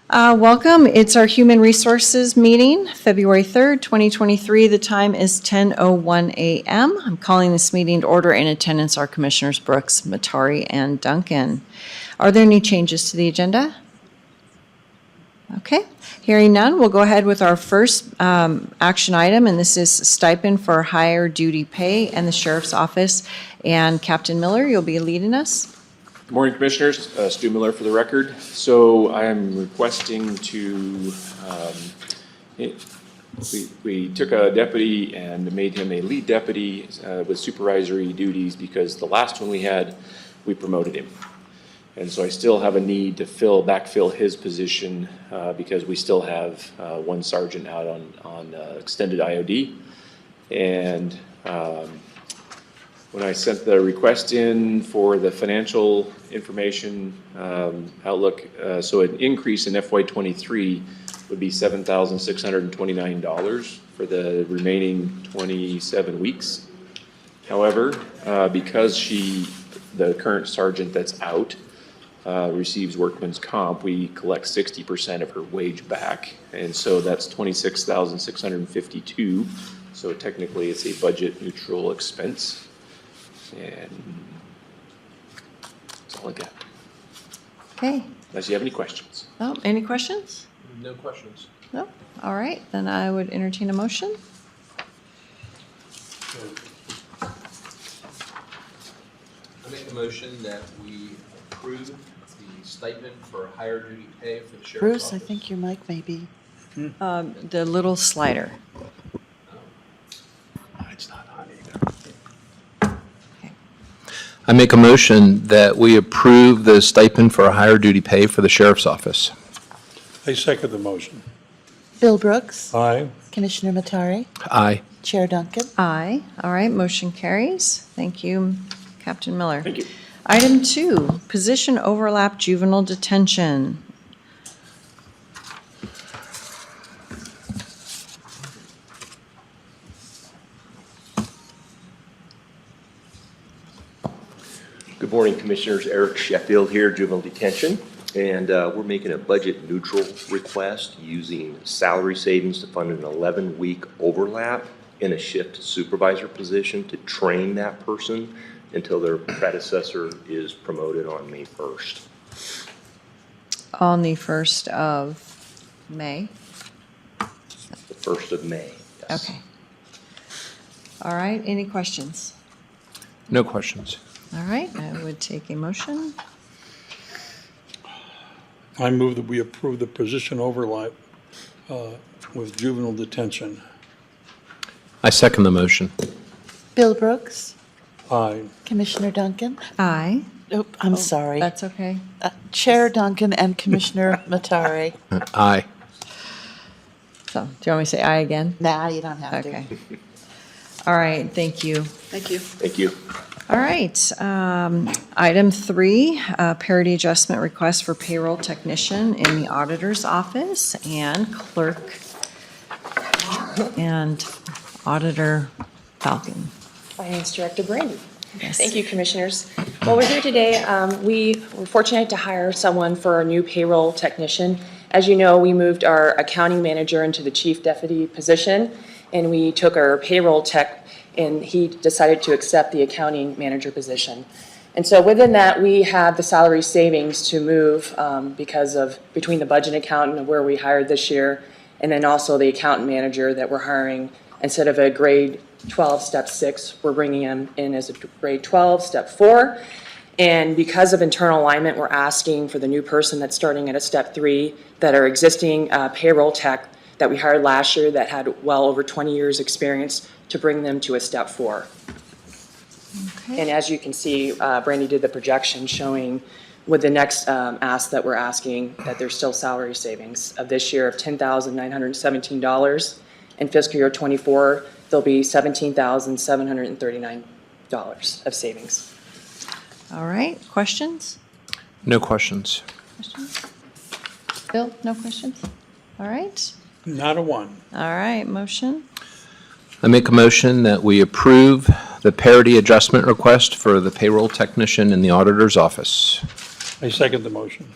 Welcome. It's our Human Resources meeting, February 3rd, 2023. The time is 10:01 a.m. I'm calling this meeting to order. In attendance are Commissioners Brooks, Matari, and Duncan. Are there any changes to the agenda? Okay. Hearing none, we'll go ahead with our first action item, and this is stipend for higher duty pay and the Sheriff's Office. And Captain Miller, you'll be leading us. Good morning, Commissioners. Stu Miller for the record. So I am requesting to, we took a deputy and made him a lead deputy with supervisory duties because the last one we had, we promoted him. And so I still have a need to backfill his position because we still have one sergeant out on extended IOD. And when I sent the request in for the financial information outlook, so an increase in FY23 would be $7,629 for the remaining 27 weeks. However, because the current sergeant that's out receives workman's comp, we collect 60% of her wage back, and so that's $26,652. So technically, it's a budget neutral expense. And that's all I got. Okay. Unless you have any questions. Oh, any questions? No questions. No? All right, then I would entertain a motion. I make a motion that we approve the stipend for higher duty pay for the Sheriff's Bruce, I Office. think your mic may be. The little slider. It's not on either. I make a motion that we approve the stipend for a higher duty pay for the Sheriff's Office. I second the motion. Bill Brooks. Aye. Commissioner Matari. Aye. Chair Duncan. Aye. All right, motion carries. Thank you, Captain Miller. Thank you. Item 2, position overlap juvenile detention. Good morning, Commissioners. Eric Sheffield here, Juvenile Detention, and we're making a budget neutral request using salary savings to fund an 11-week overlap in a shift supervisor position to train that person until their predecessor is promoted on May 1st. On the 1st of May. The 1st of May, yes. Okay. All right, any questions? No questions. All right, I would take a motion. I move that we approve the position overlap with juvenile detention. I second the motion. Bill Brooks. Aye. Commissioner Duncan. Aye. Oh, I'm sorry. That's okay. Chair Duncan and Commissioner Matari. Aye. So, do you want me to say aye again? Nah, you don't have to. Okay. All right, thank you. Thank you. Thank you. All right, item 3, parity adjustment request for payroll technician in the auditor's office and clerk and auditor Falcon. Finance Director Brandy. Yes. Thank you, Commissioners. Well, we're here today. We were fortunate to hire someone for our new payroll technician. As you know, we moved our accounting manager into the chief deputy position, and we took our payroll tech, and he decided to accept the accounting manager position. And so within that, we have the salary savings to move because of between the budget accountant of where we hired this year, and then also the accountant manager that we're hiring. Instead of a grade 12, step 6, we're bringing him in as a grade 12, step 4. And because of internal alignment, we're asking for the new person that's starting at a step 3 that our existing payroll tech that we hired last year that had well over 20 years experience to bring them to a step 4. Okay. And as you can see, Brandy did the projection showing with the next ask that we're asking that there's still salary savings of this year of $10,917. In fiscal year 24, there'll be $17,739 of savings. All right, questions? No questions. Questions? Bill, no questions? All right. Not a one. All right, motion. I make a motion that we approve the parity adjustment request for the payroll technician in the auditor's office. I second the motion.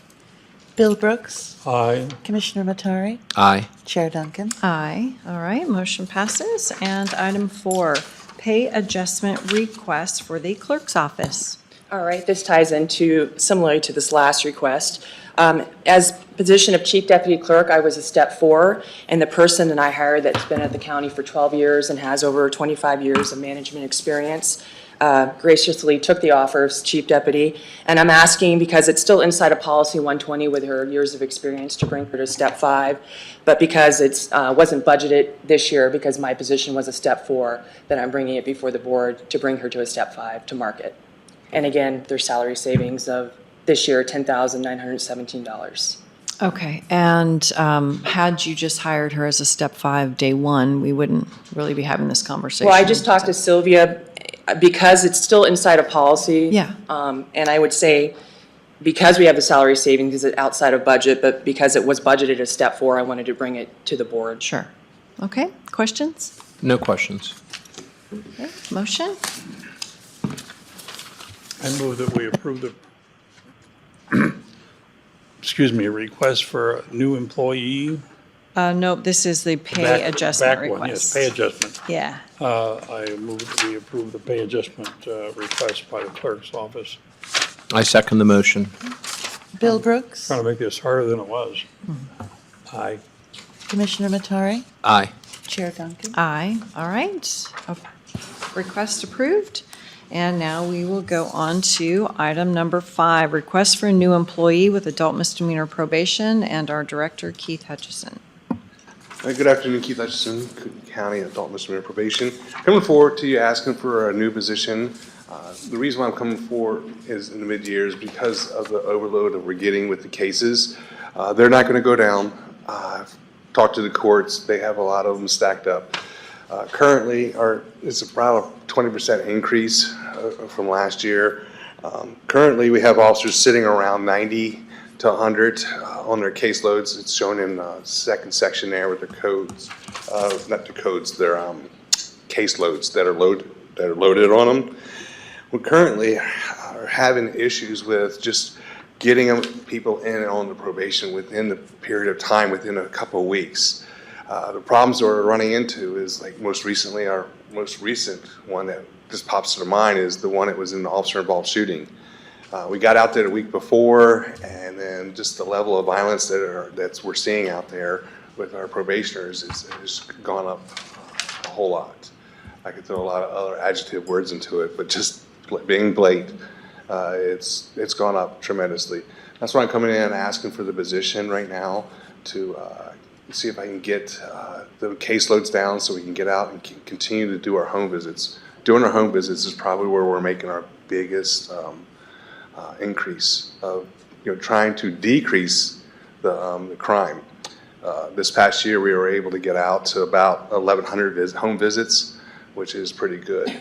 Bill Brooks, Aye. Commissioner Matari, Aye. Chair Duncan. Aye. All right, motion passes. And item 4, pay adjustment request for the clerk's office. All right, this ties into, similarly to this last request. As position of Chief Deputy Clerk, I was a step 4, and the person that I hired that's been at the county for 12 years and has over 25 years of management experience graciously took the offer of Chief Deputy. And I'm asking, because it's still inside of Policy 120 with her years of experience, to bring her to step 5. But because it's wasn't budgeted this year, because my position was a step 4, then I'm bringing it before the board to bring her to a step 5 to market. And again, their salary savings of this year, $10,917. Okay, and had you just hired her as a step 5 day 1, we wouldn't really be having this conversation. Well, I just talked to Sylvia, because it's still inside of policy. Yeah. And I would say, because we have the salary savings, is it outside of budget, but because it was budgeted as step 4, I wanted to bring it to the board. Sure. Okay, questions? No questions. Okay, motion? I move that we approve the, request for a new employee. Nope, this is the pay Back- adjustment back one, yes, request. pay adjustment. Yeah, I move that we approve the pay adjustment request by the clerk's office. I second the motion. Bill Brooks, Trying to make this harder than it was. Aye. Commissioner Matari, Aye. Chair Duncan. aye, all right. Request approved. And now we will go on to item number 5, request for a new employee with adult misdemeanor probation, and our director, Keith Hutchison. Good afternoon, Keith Hutchison, Kootenai County Adult Misdemeanor Probation. Coming forward to you asking for a new position. The reason why I'm coming forward is in the mid-year is because of the overload that we're getting with the cases. They're not going to go down. I've talked to the courts. They have a lot of them stacked up. Currently, it's about a 20% increase from last year. Currently, we have officers sitting around 90 to 100 on their caseloads. It's shown in the second section there with their codes, not their codes, their caseloads that are loaded on them. We currently are having issues with just getting people in and on the probation within the period of time, within a couple of weeks. The problems that we're running into is, like, most recently, our most recent one that just pops to mind is the one that was in the officer-involved shooting. We got out there the week before, and then just the level of violence that we're seeing out there with our probationers is gone up a whole lot. I could throw a lot of other adjective words into it, but just being blatant, it's gone up tremendously. That's why I'm coming in and asking for the position right now to see if I can get the caseloads down so we can get out and continue to do our home visits. Doing our home visits is probably where we're making our biggest increase of, trying to decrease the crime. This past year, we were able to get out to about 1,100 home visits, which is pretty good.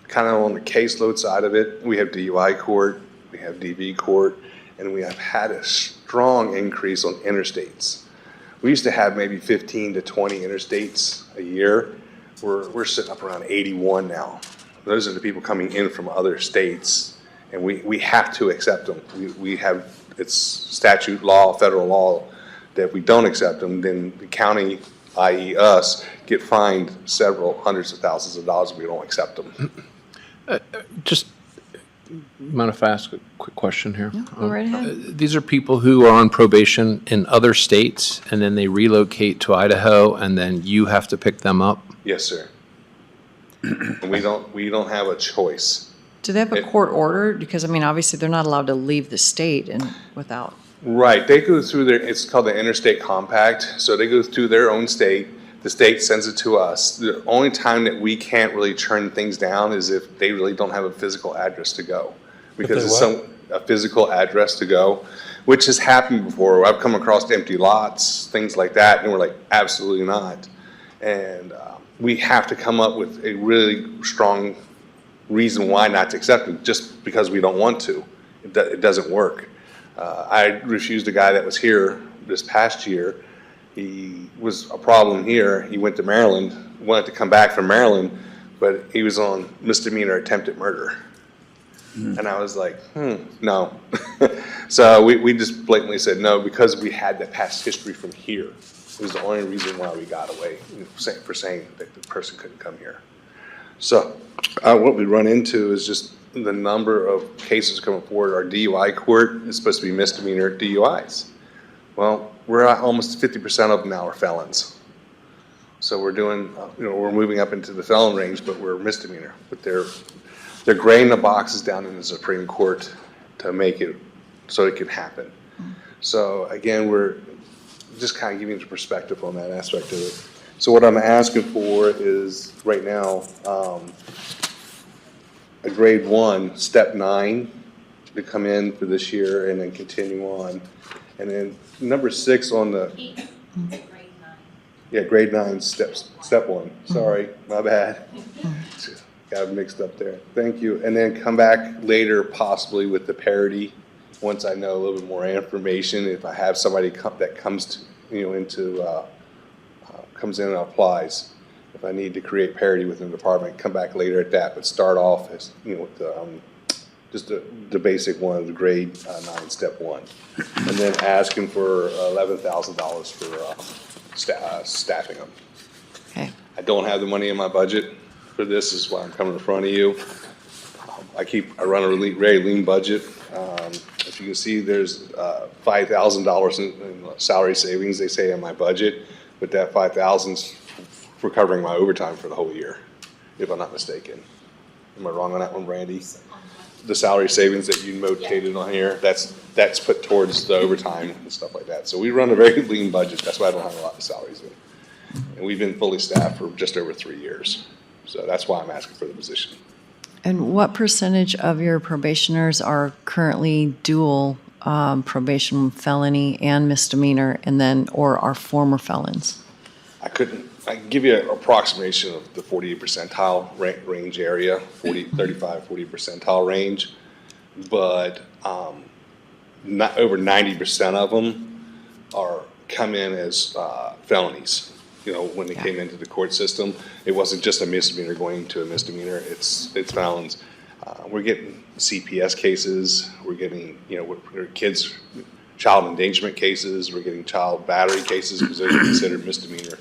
Kind of on the caseload side of it, we have DUI court, we have DV court, and we have had a strong increase on interstates. We used to have maybe 15 to 20 interstates a year. We're sitting up around 81 now. Those are the people coming in from other states, and we have to accept them. We have, it's statute law, federal law, that if we don't accept them, then the county, i.e. us, get fined several hundreds of thousands of dollars if we don't accept them. Just, mind if I ask a quick question here? Go right ahead. These are people who are on probation in other states, and then they relocate to Idaho, and then you have to pick them up? Yes, sir. And we don't have a choice. Do they have a court order? Because, I mean, obviously, they're not allowed to leave the state and without. Right, they go through it's called the Interstate Compact, so they go through their own state, the state sends it to us. The only time that we can't really turn things down is if they really don't have a physical address to go. Because it's a physical address to go, which has happened before. I've come across empty lots, things like that, and we're like, absolutely not. And we have to come up with a really strong reason why not to accept it, just because we don't want to. It doesn't work. I refused a guy that was here this past year. He was a problem here. He went to Maryland, wanted to come back from Maryland, but he was on misdemeanor attempted murder. And I was like, no. So we just blatantly said no, because we had that past history from here. It was the only reason why we got away, for saying that the person couldn't come here. So what we run into is just the number of cases coming forward. Our DUI court is supposed to be misdemeanor DUIs. Well, we're at almost 50% of them now are felons. So we're doing, we're moving up into the felon range, but we're misdemeanor. But they're graying the boxes down in the Supreme Court to make it so it can happen. So again, we're just kind of giving you perspective on that aspect of it. So what I'm asking for is right now, a grade 1, step 9 to come in for this year and then continue on. And then number 6 on the, yeah, grade 9, step 1. Sorry, my bad. Got mixed up there. Thank you. And then come back later possibly with the parity once I know a little bit more information. If I have somebody that comes to, comes in and applies. If I need to create parity within the department, come back later at that, but start off as, with just the basic one, the grade 9, step 1. And then asking for $11,000 for staffing them. Okay. I don't have the money in my budget for this, is why I'm coming in front of you. I run a very lean budget. If you can see, there's $5,000 in salary savings, they say, in my budget, but that $5,000's for covering my overtime for the whole year, if I'm not mistaken. Am I wrong on that one, Brandy? The salary savings that you notated on here, that's put towards the overtime and stuff like that. So we run a very lean budget. That's why I don't have a lot of salaries in. And we've been fully staffed for just over 3 years. So that's why I'm asking for the position. And what percentage of your probationers are currently dual probation, felony and misdemeanor, and then, or are former felons? I can give you an approximation of the 48 percentile range area, 35, 40 percentile range, but not over 90% of them come in as felonies. When they came into the court system, it wasn't just a misdemeanor going to a misdemeanor, it's felons. We're getting CPS cases, we're getting, kids, child endangerment cases, we're getting child battery cases because those are considered misdemeanor.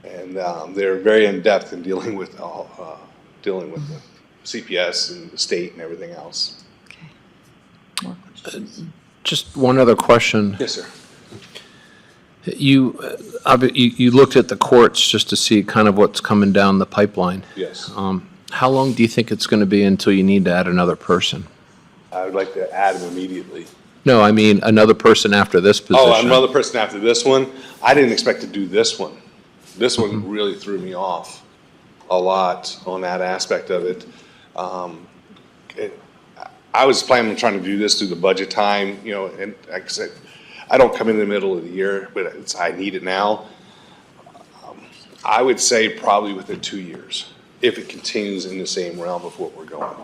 And they're very in-depth in dealing with the CPS and the state and everything else. Okay. More questions? Just one other question. Yes, sir. You looked at the courts just to see kind of what's coming down the pipeline. Yes. How long do you think it's going to be until you need to add another person? I would like to add them immediately. No, I mean another person after this position. Oh, another person after this one? I didn't expect to do this one. This one really threw me off a lot on that aspect of it. I was planning on trying to do this through the budget time, and like I said, I don't come in the middle of the year, but I need it now. I would say probably within 2 years, if it continues in the same realm of what we're going.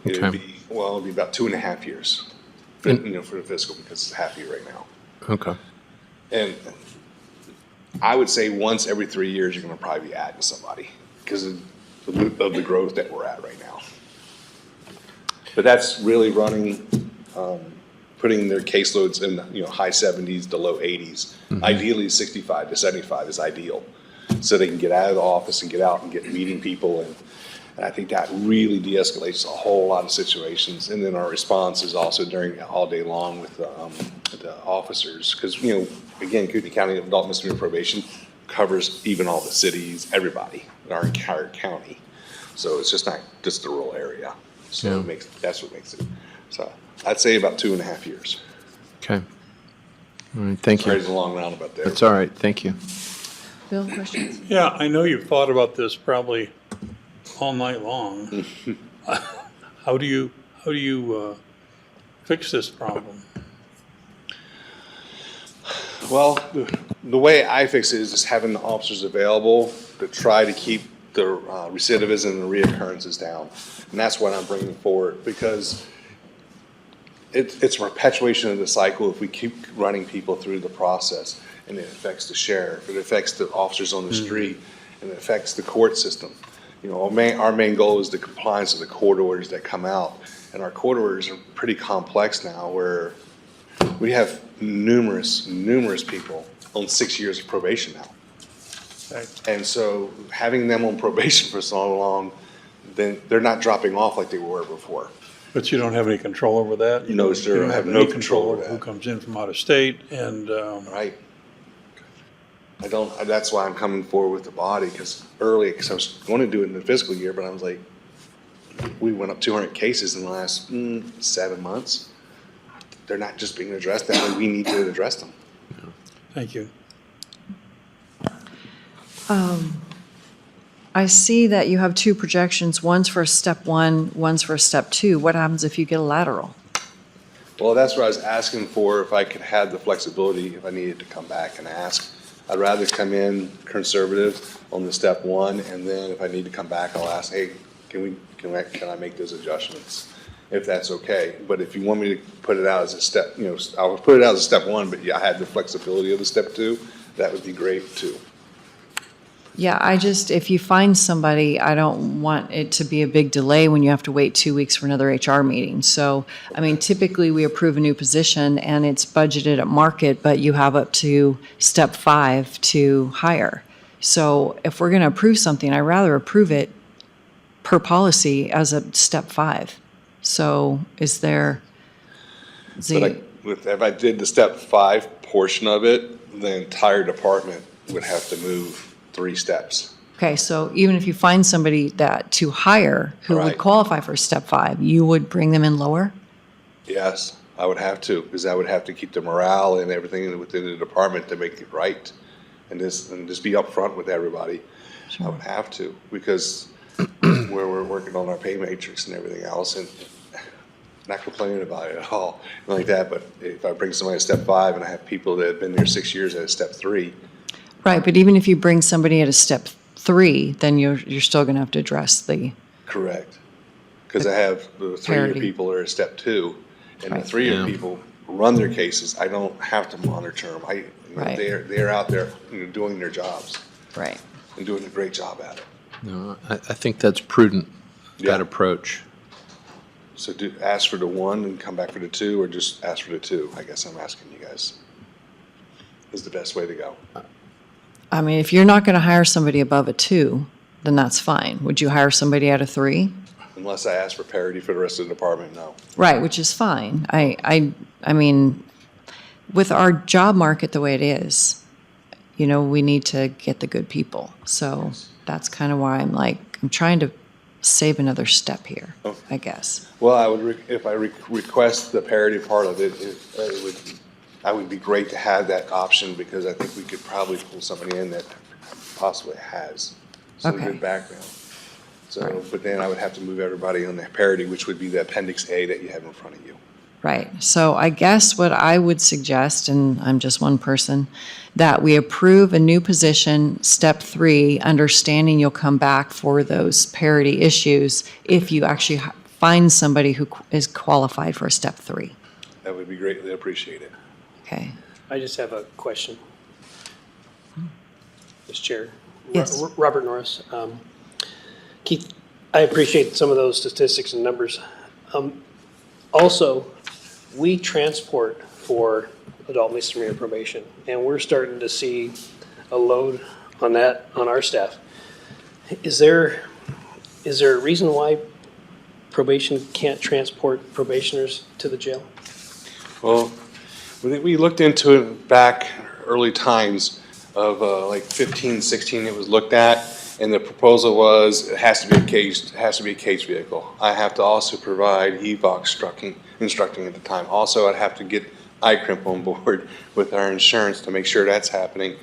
It would be about 2.5 years, for the fiscal, because it's half year right now. Okay. And I would say once every 3 years, you're going to probably be adding somebody because of the growth that we're at right now. But that's really running, putting their caseloads in high 70s to low 80s. Mm-hmm. Ideally, 65 to 75 is ideal, so they can get out of the office and get out and get meeting people. And I think that really de-escalates a whole lot of situations. And then our response is also during all day long with the officers, because again, Kootenai County Adult Misdemeanor Probation covers even all the cities, everybody in our entire county. So it's just not just the rural area. So that's what makes it. So I'd say about 2.5 years. Okay. All right, thank you. Sorry, it's a long roundabout there. That's all right, thank you. Bill, questions? Yeah, I know you've thought about this probably all night long. How do you fix this problem? Well, the way I fix it is just having the officers available to try to keep the recidivism and the reoccurrences down. And that's what I'm bringing forward, because it's a perpetuation of the cycle if we keep running people through the process, and it affects the sheriff, it affects the officers on the street, and it affects the court system. Our main goal is the compliance of the court orders that come out. And our court orders are pretty complex now where we have numerous people on 6 years of probation now. Right. And so having them on probation for so long, then they're not dropping off like they were before. But you don't have any control over that? You No, don't- sir, you don't I have any no control over Who that. comes in from out of state and, Right. That's why I'm coming forward with the body, because early, because I was going to do it in the fiscal year, but I was like, we went up 200 cases in the last 7 months. They're not just being addressed that way, we need to address them. thank you. I see that you have two projections, one's for step 1, one's for step 2. What happens if you get a lateral? Well, that's what I was asking for, if I could have the flexibility, if I needed to come back and ask. I'd rather come in conservative on the step 1, and then if I need to come back, I'll ask, hey, can I make those adjustments? If that's okay. But if you want me to put it out as a step, I'll put it out as a step 1, but yeah, I had the flexibility of the step 2, that would be great too. Yeah, if you find somebody, I don't want it to be a big delay when you have to wait 2 weeks for another HR meeting. So, I mean, typically we approve a new position and it's budgeted at market, but you have up to step 5 to hire. So if we're going to approve something, I'd rather approve it per policy as a step 5. So is there, But if I did the step 5 portion of it, the entire department would have to move 3 steps. okay, so even if you find somebody to hire who would Right. qualify for step 5, you would bring them in lower? Yes, I would have to, because I would have to keep the morale and everything within the department to make it right. And just be upfront with everybody. I would have to, because where we're working on our pay matrix and everything else, and not complaining about it at all, like that, but if I bring somebody to step 5 and I have people that have been there 6 years at a step 3, Right, but even if you bring somebody at a step 3, then you're still going to have to address the, correct. Because I have the 3-year Parity. people are at step 2, and the Right. 3-year Yeah. people run their cases. I don't have to monitor them. Right. They're out there, doing their jobs right. and doing a great job at it. No, I think that's prudent, Yeah. that approach. So ask for the 1 and come back for the 2, or just ask for the 2? I guess I'm asking you guys. Is the best way to go. I mean, if you're not going to hire somebody above a 2, then that's fine. Would you hire somebody at a 3? Unless I ask for parity for the rest of the department, no. Right, which is fine. I mean, with our job market the way it is, we need to get the good people. So that's kind of why I'm trying to save another step here, Okay. I guess. Well, I would, if I request the parity part of it, I would be great to have that option, because I think we could probably pull somebody in that possibly has some Okay. good background. So, Right. but then I would have to move everybody on the parity, which would be the Appendix A that you have in front of you. Right. So I guess what I would suggest, and I'm just one person, that we approve a new position, step 3, understanding you'll come back for those parity issues if you actually find somebody who is qualified for a step 3. That would be greatly appreciated. Okay. I just have a question. Mr. Chair. Yes. Robert Norris. Keith, I appreciate some of those statistics and numbers. Also, we transport for adult misdemeanor probation, and we're starting to see a load on that on our staff. Is there a reason why probation can't transport probationers to the jail? Well, we looked into it back early times of like 15, 16, it was looked at, and the proposal was it has to be a caged vehicle. I have to also provide EVOC instructing at the time. Also, I'd have to get ICRIMP on board with our insurance to make sure that's happening.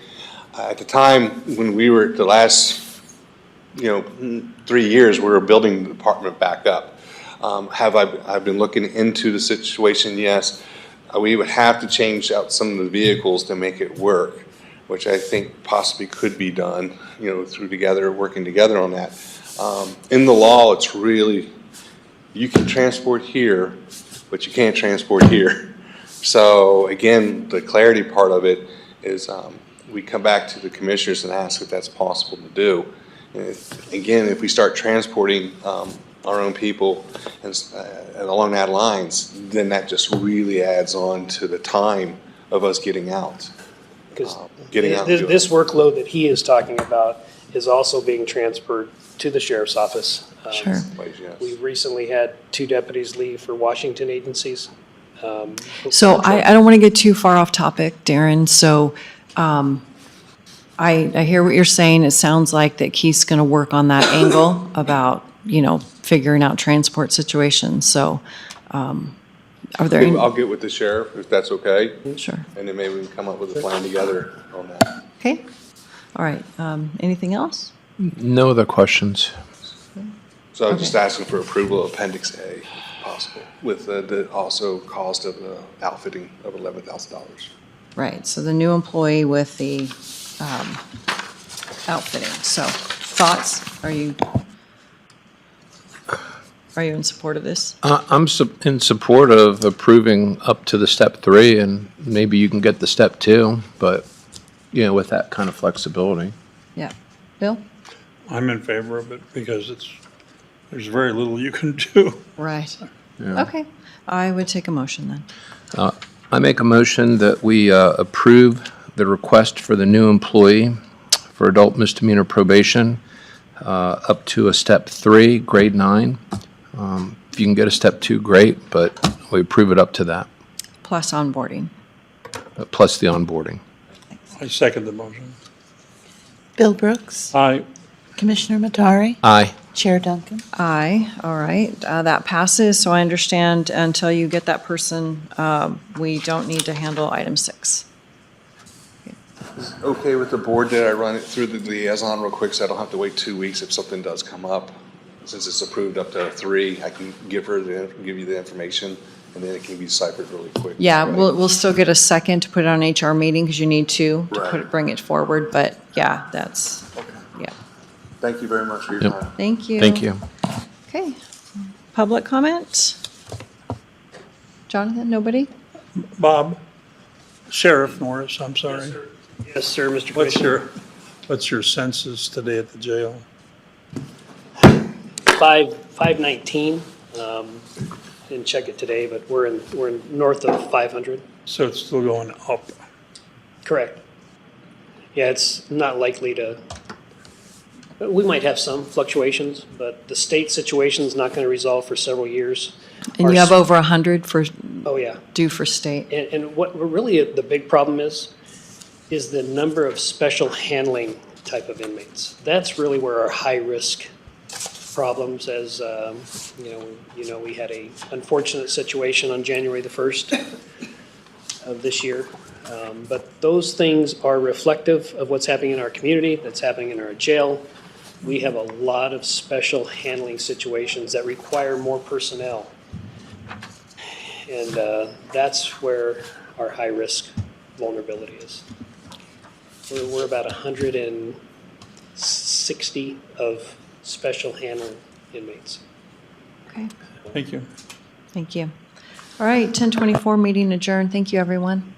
At the time when we were the last 3 years, we were building the department back up. I've been looking into the situation? Yes. We would have to change out some of the vehicles to make it work, which I think possibly could be done, working together on that. In the law, it's really, you can transport here, but you can't transport here. So again, the clarity part of it is we come back to the commissioners and ask if that's possible to do. And again, if we start transporting our own people, and along that lines, then that just really adds on to the time of us getting out. Because Getting out and doing this it. workload that he is talking about is also being transferred to the sheriff's office. Sure. Ways, yes. We've recently had 2 deputies leave for Washington agencies. So I don't want to get too far off topic, Darren. So I hear what you're saying. It sounds like that Keith's going to work on that angle about, figuring out transport situations. So are there any? I'll get with the sheriff, if that's okay, Sure. and then maybe we can come up with a plan together on that. Okay. All right. Anything else? No other questions. So I'm just asking for approval of Appendix A, if possible, with the also cost of the outfitting of $11,000. Right. So the new employee with the outfitting. So thoughts? Are you in support of this? I'm in support of approving up to the step 3, and maybe you can get the step 2, but, with that kind of flexibility. Yeah. Bill? I'm in favor of it because there's very little you can do. Right. Yeah. Okay. I would take a motion then. I make a motion that we approve the request for the new employee for adult misdemeanor probation up to a step 3, grade 9. If you can get a step 2, great, but we approve it up to that, Plus onboarding. plus the onboarding. I second the motion. Bill Brooks, Aye. Commissioner Matari, Aye. Chair Duncan. Aye. All right. That passes. So I understand until you get that person, we don't need to handle item 6. Okay with the board that I run it through the liaison real quick, so I don't have to wait 2 weeks if something does come up? Since it's approved up to 3, I can give you the information, and then it can be deciphered really quick. Yeah, Right? we'll still get a second to put it on HR meeting because you need to Right. bring it forward. But yeah, that's, yeah. Thank you very much for your Yep. time. Thank you. Thank you. Okay. Public comment? Jonathan, nobody? Bob, Sheriff Norris, I'm sorry. Yes, sir, Mr. Commissioner. What's your census today at the jail? 519. Didn't check it today, but we're in north of 500. So it's still going up. Correct. Yeah, it's not likely to. We might have some fluctuations, but the state situation is not going to resolve for several years. And you have over 100 for, Oh, yeah. due for state. And what really the big problem is the number of special handling type of inmates. That's really where our high-risk problems, as, we had a unfortunate situation on January the 1st of this year. But those things are reflective of what's happening in our community, that's happening in our jail. We have a lot of special handling situations that require more personnel. And that's where our high-risk vulnerability is. We're about 160 of special handling inmates. Okay, Thank you. thank you. All right, 10:24, meeting adjourned. Thank you, everyone.